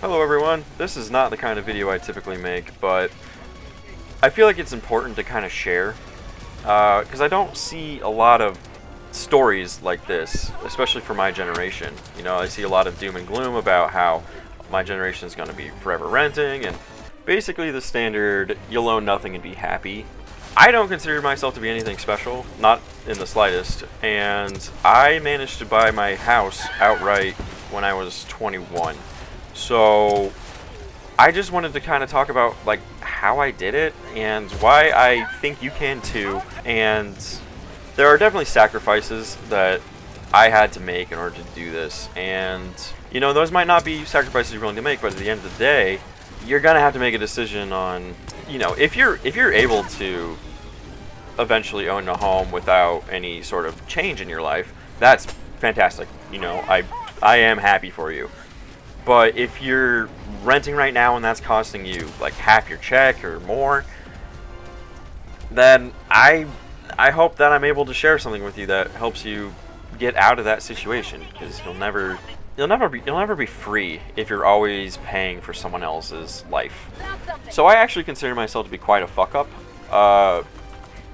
Hello everyone, this is not the kind of video I typically make, but I feel like it's important to kind of share, because I don't see a lot of stories like this, especially for my generation. You know, I see a lot of doom and gloom about how my generation is going to be forever renting, and basically the standard, you'll own nothing and be happy. I don't consider myself to be anything special, not in the slightest, and I managed to buy my house outright when I was 21. So I just wanted to kind of talk about like how I did it and why I think you can too. And there are definitely sacrifices that I had to make in order to do this. And you know, those might not be sacrifices you're willing to make, but at the end of the day, you're gonna have to make a decision on, you know, if you're able to eventually own a home without any sort of change in your life, that's fantastic. You know, I am happy for you. But if you're renting right now and that's costing you like half your check or more, then I hope that I'm able to share something with you that helps you get out of that situation, because you'll never be free if you're always paying for someone else's life. So I actually consider myself to be quite a fuck up,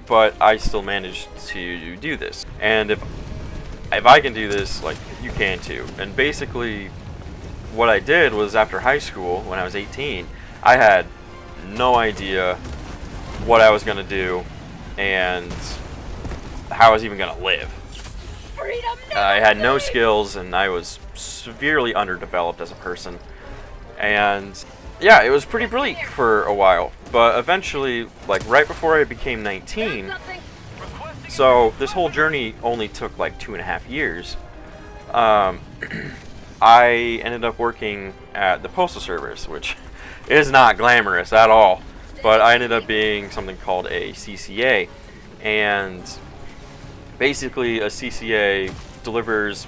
but I still managed to do this. And if I can do this, like, you can too. And basically what I did was, after high school, when I was 18, I had no idea what I was going to do and how I was even going to live. I had no skills and I was severely underdeveloped as a person. And yeah, it was pretty bleak for a while. But eventually, like right before I became 19, so this whole journey only took like 2.5 years. I ended up working at the Postal Service, which is not glamorous at all, but I ended up being something called a CCA, and basically a CCA delivers,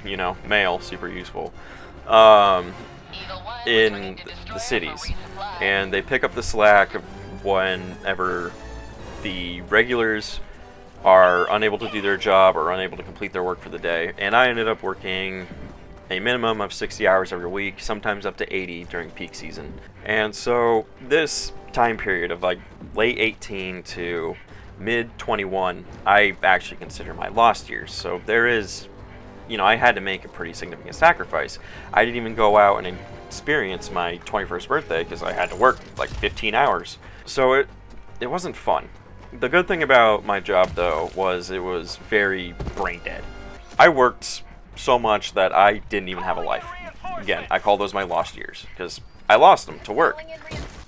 you know, mail, super useful, in the cities, and they pick up the slack of whenever the regulars are unable to do their job or unable to complete their work for the day. And I ended up working a minimum of 60 hours every week, sometimes up to 80 during peak season. And so this time period of like late 18 to mid 21, I actually consider my lost years. So there is, you know, I had to make a pretty significant sacrifice. I didn't even go out and experience my 21st birthday because I had to work like 15 hours. So it wasn't fun. The good thing about my job though was it was very brain dead. I worked so much that I didn't even have a life. Again, I call those my lost years because I lost them to work.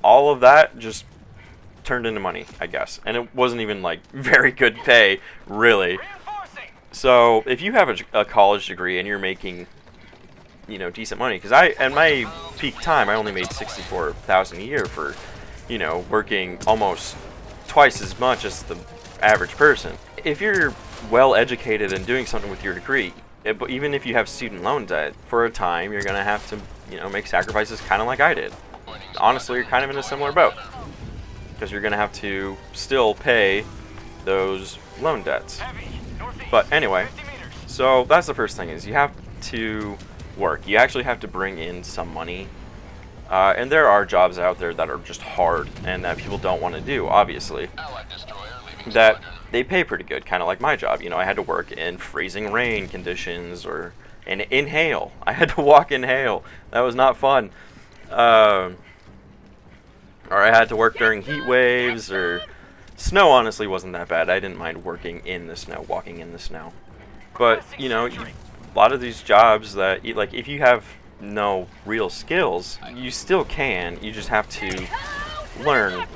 All of that just turned into money, I guess, and it wasn't even like very good pay, really. So if you have a college degree and you're making, you know, decent money, because at my peak time I only made $64,000 a year for, you know, working almost twice as much as the average person. If you're well educated and doing something with your degree, but even if you have student loan debt, for a time you're going to have to, you know, make sacrifices kind of like I did. Honestly, you're kind of in a similar boat, because you're going to have to still pay those loan debts. But anyway, so that's the first thing, is you have to work. You actually have to bring in some money. And there are jobs out there that are just hard and that people don't want to do, obviously, that they pay pretty good, kind of like my job. You know, I had to work in freezing rain conditions and in hail. I had to walk in hail. That was not fun. Or I had to work during heat waves, or snow honestly wasn't that bad. I didn't mind working in the snow, walking in the snow. But, you know, a lot of these jobs that, like, if you have no real skills, you still can. You just have to learn.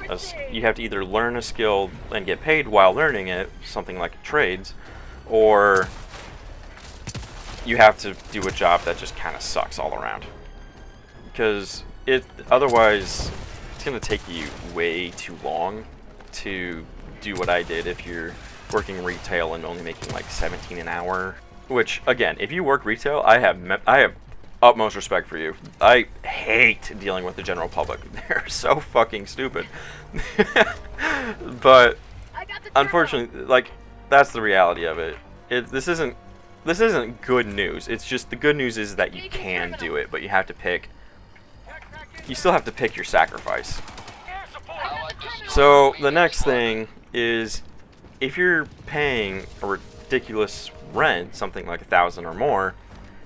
You have to either learn a skill and get paid while learning it, something like trades, or you have to do a job that just kind of sucks all around. Because otherwise, it's going to take you way too long to do what I did if you're working retail and only making like $17 an hour. Which, again, if you work retail, I have utmost respect for you. I hate dealing with the general public. They're so fucking stupid. But unfortunately, like, that's the reality of it. This isn't good news. It's just, the good news is that you can do it, but you have to pick you still have to pick your sacrifice. So the next thing is, if you're paying a ridiculous rent, something like $1,000 or more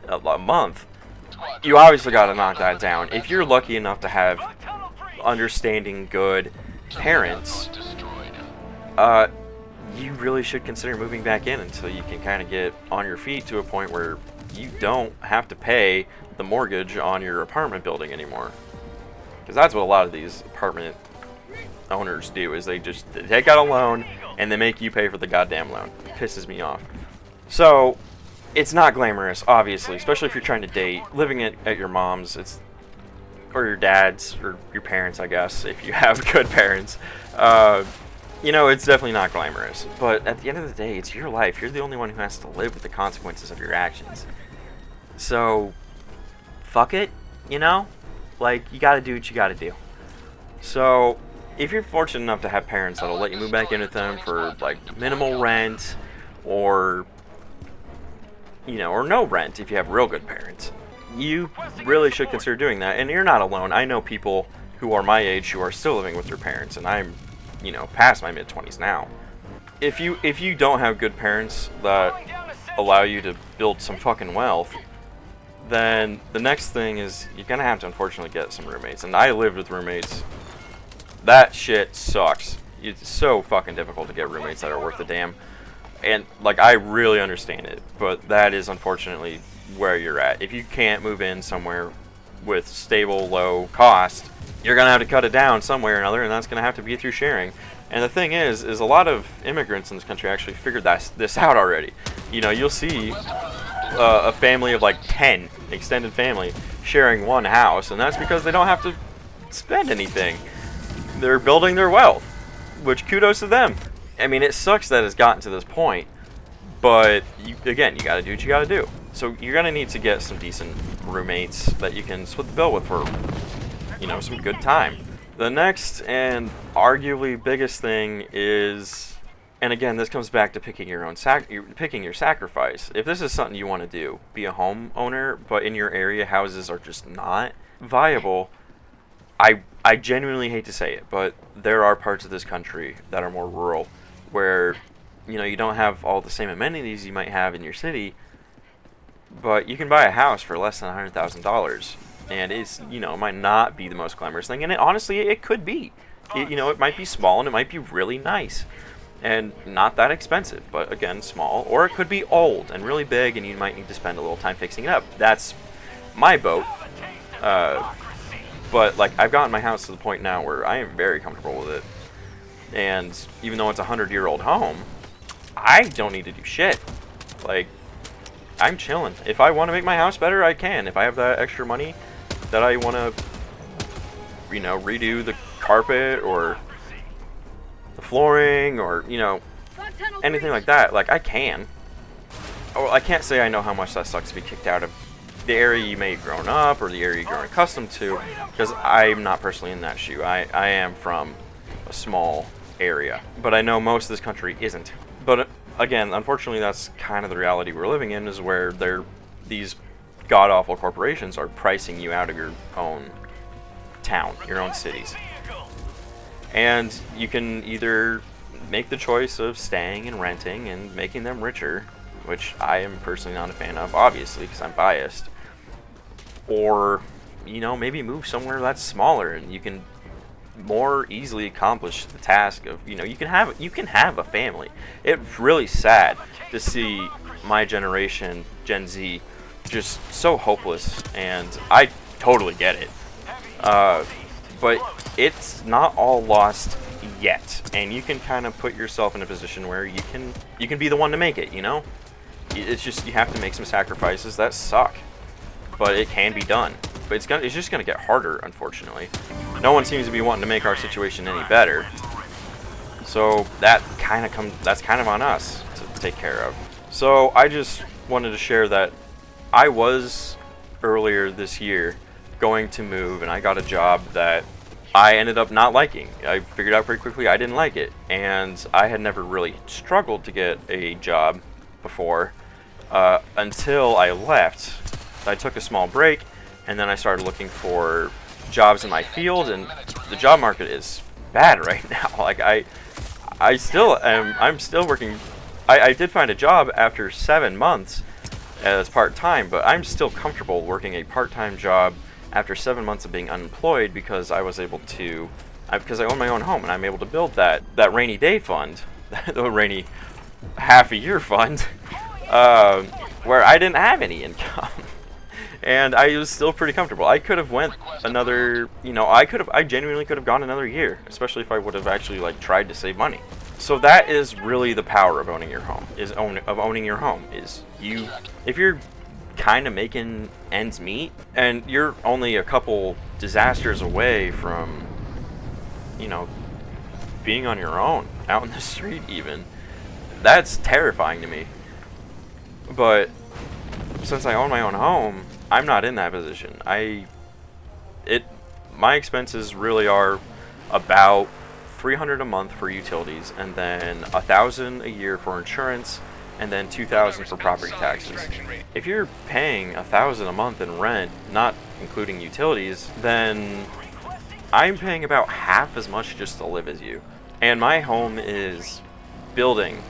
a month, you obviously got to knock that down. If you're lucky enough to have understanding, good parents, you really should consider moving back in until you can kind of get on your feet to a point where you don't have to pay the mortgage on your apartment building anymore. Because that's what a lot of these apartment owners do, is they take out a loan and they make you pay for the goddamn loan. It pisses me off. So it's not glamorous, obviously, especially if you're trying to date. Living at your mom's, or your dad's, or your parents, I guess, if you have good parents. You know, it's definitely not glamorous. But at the end of the day, it's your life. You're the only one who has to live with the consequences of your actions. So, fuck it, you know? Like, you gotta do what you gotta do. So, if you're fortunate enough to have parents that'll let you move back in with them for, like, minimal rent, or, you know, or no rent if you have real good parents, you really should consider doing that. And you're not alone. I know people who are my age who are still living with their parents, and I'm, you know, past my mid-20s now. If you don't have good parents that allow you to build some fucking wealth, then the next thing is you're gonna have to unfortunately get some roommates. And I lived with roommates. That shit sucks. It's so fucking difficult to get roommates that are worth a damn. And, like, I really understand it, but that is unfortunately where you're at. If you can't move in somewhere with stable, low cost, you're going to have to cut it down somewhere or another, and that's going to have to be through sharing. And the thing is a lot of immigrants in this country actually figured this out already. You know, you'll see a family of like 10, extended family, sharing one house, and that's because they don't have to spend anything. They're building their wealth, which kudos to them. I mean, it sucks that it's gotten to this point, but again, you got to do what you got to do. So you're going to need to get some decent roommates that you can split the bill with for, you know, some good time. The next and arguably biggest thing is, and again, this comes back to picking your sacrifice. If this is something you want to do, be a homeowner, but in your area houses are just not viable. I genuinely hate to say it, but there are parts of this country that are more rural, where, you know, you don't have all the same amenities you might have in your city, but you can buy a house for less than $100,000, and it's, you know, it might not be the most glamorous thing, and honestly, it could be. You know, it might be small, and it might be really nice, and not that expensive, but again, small, or it could be old and really big, and you might need to spend a little time fixing it up. That's my boat. But, like, I've gotten my house to the point now where I am very comfortable with it. And even though it's a 100-year-old home, I don't need to do shit. Like, I'm chilling. If I want to make my house better, I can. If I have that extra money that I want to, you know, redo the carpet or the flooring or, you know, anything like that, like, I can. Oh, I can't say I know how much that sucks to be kicked out of the area you may have grown up or the area you're grown accustomed to, because I'm not personally in that shoe. I am from a small area, but I know most of this country isn't. But again, unfortunately, that's kind of the reality we're living in, is where these god-awful corporations are pricing you out of your own town, your own cities. And you can either make the choice of staying and renting and making them richer, which I am personally not a fan of, obviously, because I'm biased. Or, you know, maybe move somewhere that's smaller and you can more easily accomplish the task of, you know, you can have a family. It's really sad to see my generation, Gen Z, just so hopeless, and I totally get it. But it's not all lost yet, and you can kind of put yourself in a position where you can be the one to make it, you know? It's just, you have to make some sacrifices that suck, but it can be done. But it's just gonna get harder, unfortunately. No one seems to be wanting to make our situation any better, so that's kind of on us to take care of. So I just wanted to share that I was earlier this year going to move, and I got a job that I ended up not liking. I figured out pretty quickly I didn't like it, and I had never really struggled to get a job before until I left. I took a small break, and then I started looking for jobs in my field, and the job market is bad right now. Like I'm still working. I did find a job after 7 months as part-time, but I'm still comfortable working a part-time job after 7 months of being unemployed because I was able to, because I own my own home and I'm able to build that rainy day fund, the rainy half a year fund, where I didn't have any income. And I was still pretty comfortable. I could have went another, I genuinely could have gone another year, especially if I would have actually like tried to save money. So that is really the power of owning your home. Is you, if you're kind of making ends meet and you're only a couple disasters away from, being on your own out in the street even, that's terrifying to me. But since I own my own home, I'm not in that position. My expenses really are about $300 a month for utilities, and then $1,000 a year for insurance, and then $2,000 for property taxes. If you're paying $1,000 a month in rent, not including utilities, then I'm paying about half as much just to live as you. And my home is building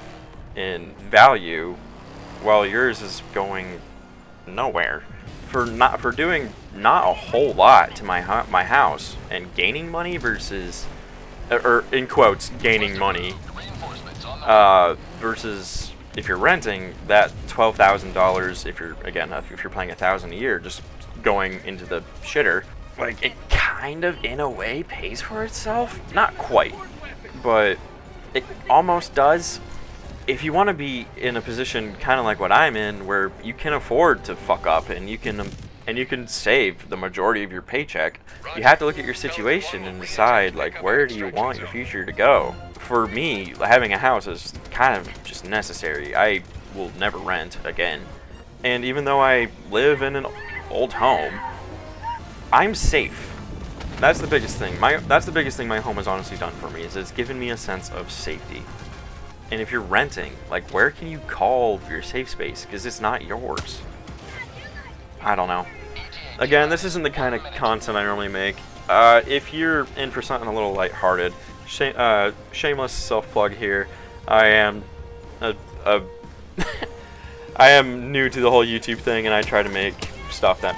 in value while yours is going nowhere. For doing not a whole lot to my house and gaining money versus, or in quotes, gaining money, versus if you're renting, that $12,000, if you're paying $1,000 a year, just going into the shitter, like it kind of in a way pays for itself. Not quite, but it almost does. If you want to be in a position kind of like what I'm in, where you can afford to fuck up and you can save the majority of your paycheck, you have to look at your situation and decide, like, where do you want your future to go? For me, having a house is kind of just necessary. I will never rent again. And even though I live in an old home, I'm safe. That's the biggest thing. That's the biggest thing my home has honestly done for me, is it's given me a sense of safety. And if you're renting, like, where can you call your safe space? Because it's not yours. I don't know. Again, this isn't the kind of content I normally make. If you're in for something a little lighthearted, shameless self-plug here. I am I am new to the whole YouTube thing, and I try to make stuff that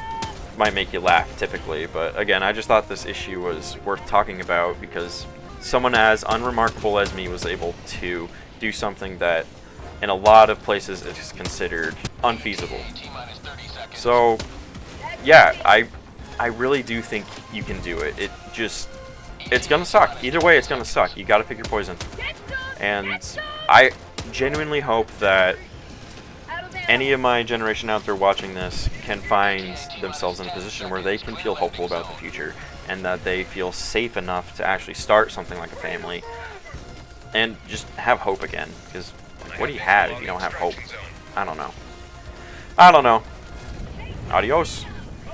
might make you laugh typically. But again, I just thought this issue was worth talking about because someone as unremarkable as me was able to do something that in a lot of places is considered unfeasible. So yeah, I really do think you can do it. It's gonna suck. Either way, it's gonna suck. You gotta pick your poison. And I genuinely hope that any of my generation out there watching this can find themselves in a position where they can feel hopeful about the future, and that they feel safe enough to actually start something like a family and just have hope again. Because what do you have if you don't have hope? I don't know. Adios.